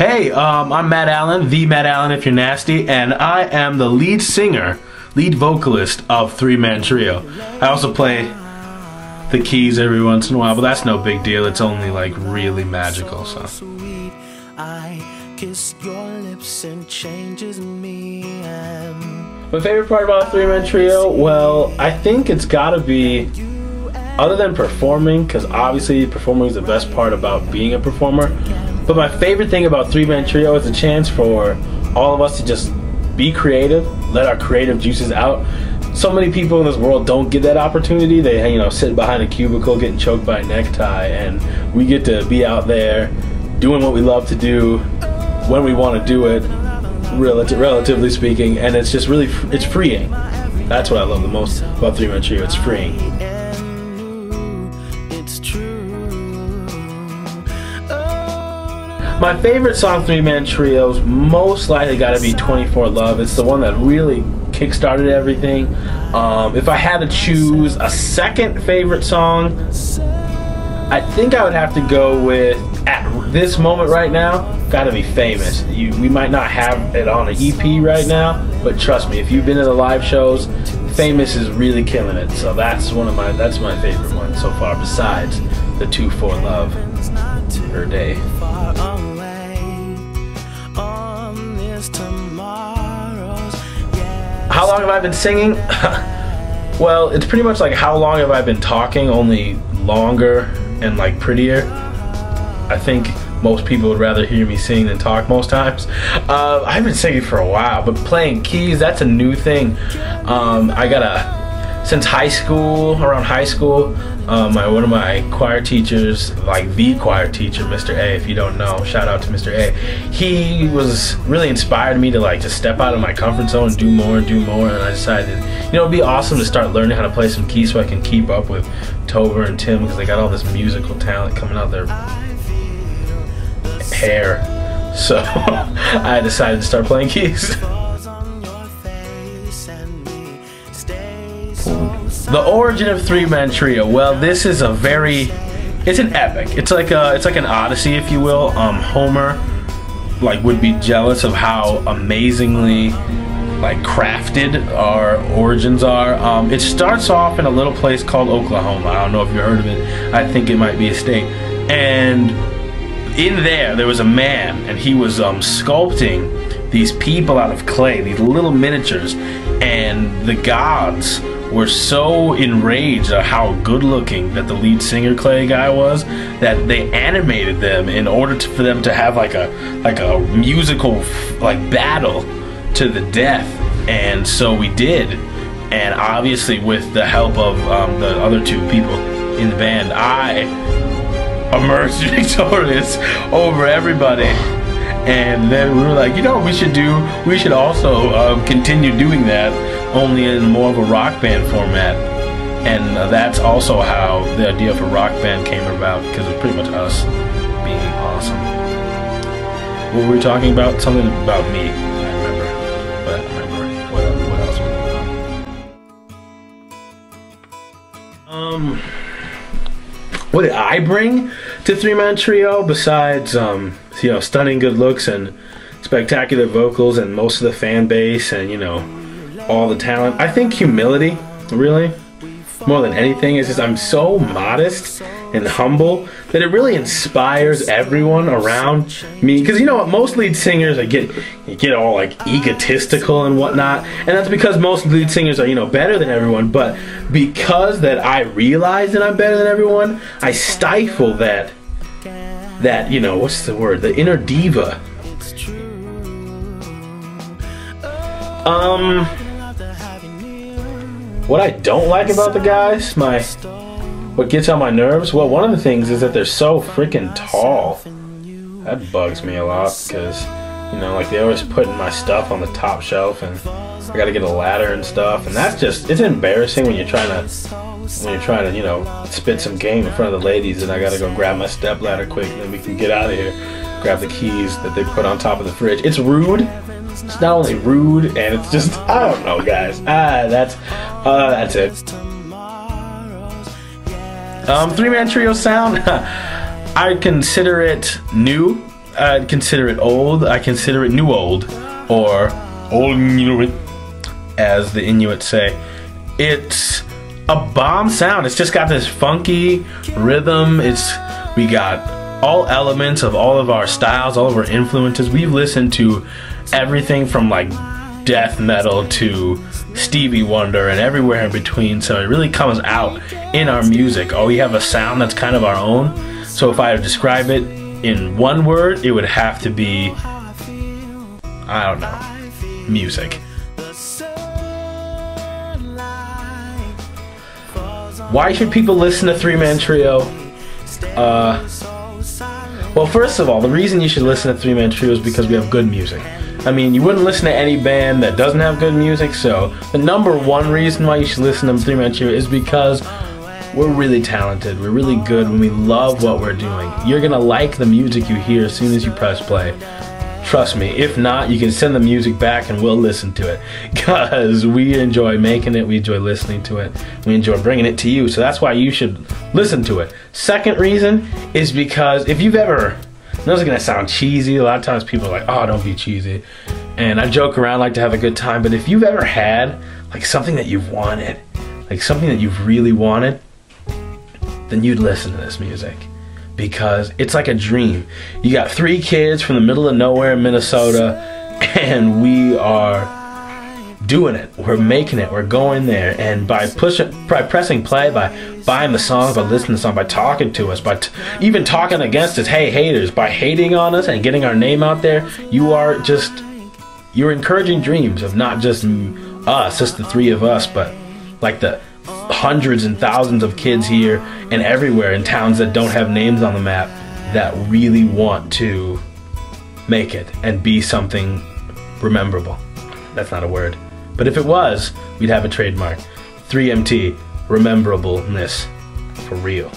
Hey, I'm Matt Allen, the Matt Allen if you're nasty, and I am the lead singer, lead vocalist of Three Man Trio. I also play the keys every once in a while, but that's no big deal. It's only like really magical, so. I kiss your lips and changes me. My favorite part about Three Man Trio, well, I think it's gotta be, other than performing, because obviously performing is the best part about being a performer, but my favorite thing about Three Man Trio is a chance for all of us to just be creative, let our creative juices out. So many people in this world don't get that opportunity. They, sit behind a cubicle getting choked by a necktie, and we get to be out there doing what we love to do when we want to do it, relatively speaking, and it's just really, it's freeing. That's what I love the most about Three Man Trio. It's freeing. My favorite song, Three Man Trio's, most likely got to be 24 Love. It's the one that really kickstarted everything. If I had to choose a second favorite song, I think I would have to go with, at this moment right now, gotta be Famous. We might not have it on an EP right now, but trust me, if you've been to the live shows, Famous is really killing it. So that's my favorite one so far, besides the 24 Love per day. How long have I been singing? Well, it's pretty much like how long have I been talking, only longer and like prettier. I think most people would rather hear me sing than talk most times. I've been singing for a while, but playing keys, that's a new thing. Since high school, around high school, one of my choir teachers, like the choir teacher, Mr. A, if you don't know, shout out to Mr. A. He was really inspired me to just step out of my comfort zone and do more, and I decided, it'd be awesome to start learning how to play some keys so I can keep up with Tober and Tim, because they got all this musical talent coming out their hair. So I decided to start playing keys. The origin of Three Man Trio. Well, this is it's an epic. It's like an Odyssey, if you will. Homer would be jealous of how amazingly crafted our origins are. It starts off in a little place called Oklahoma. I don't know if you've heard of it. I think it might be a state. And in there was a man, and he was sculpting these people out of clay, these little miniatures, and the gods were so enraged at how good looking that the lead singer Clay guy was that they animated them in order for them to have like a musical battle to the death. And so we did, and obviously with the help of the other two people in the band, I emerged victorious over everybody. And then we were like, we should also continue doing that, only in more of a rock band format. And that's also how the idea for rock band came about, because of pretty much us being awesome. What were we talking about? Something about me, I remember. But I don't remember what else was going on. What did I bring to Three Man Trio besides stunning good looks and spectacular vocals and most of the fan base and all the talent? I think humility, really, more than anything. Is just I'm so modest and humble that it really inspires everyone around me. Because most lead singers get all egotistical and whatnot, and that's because most lead singers are better than everyone. But because that I realize that I'm better than everyone, I stifle that what's the word? The inner diva. What I don't like about the guys, what gets on my nerves, well, one of the things is that they're so freaking tall. That bugs me a lot, because they always putting my stuff on the top shelf, and I gotta get a ladder and stuff, and that's it's embarrassing when you're trying to spit some game in front of the ladies, and I gotta go grab my step ladder quick, and then we can get out of here, grab the keys that they put on top of the fridge. It's rude. It's not only rude, and it's just, I don't know, guys. That's it. Three Man Trio sound, I consider it new. I'd consider it old. I consider it new old, or old Inuit, as the Inuit say. It's a bomb sound. It's just got this funky rhythm. We got all elements of all of our styles, all of our influences. We've listened to everything from like death metal to Stevie Wonder and everywhere in between, so it really comes out in our music. Oh, we have a sound that's kind of our own. So if I would describe it in one word, it would have to be, I don't know, music. Why should people listen to Three Man Trio? Well, first of all, the reason you should listen to Three Man Trio is because we have good music. I mean, you wouldn't listen to any band that doesn't have good music, so the number one reason why you should listen to Three Man Trio is because we're really talented, we're really good, and we love what we're doing. You're gonna like the music you hear as soon as you press play. Trust me, if not, you can send the music back and we'll listen to it. Because we enjoy making it, we enjoy listening to it, we enjoy bringing it to you, so that's why you should listen to it. Second reason is because if you've ever, I know it's gonna sound cheesy, a lot of times people are like, oh, don't be cheesy. And I joke around, like to have a good time, but if you've ever had like something that you've wanted, like something that you've really wanted, then you'd listen to this music. Because it's like a dream. You got 3 kids from the middle of nowhere in Minnesota, and we are doing it. We're making it. We're going there. And by pressing play, by buying the songs, by listening to the song, by talking to us, by even talking against us, hey haters, by hating on us and getting our name out there, you're encouraging dreams of not just us, just the 3 of us, but like the hundreds and thousands of kids here and everywhere in towns that don't have names on the map that really want to make it and be something rememberable. That's not a word. But if it was, we'd have a trademark. 3MT, rememberableness for real.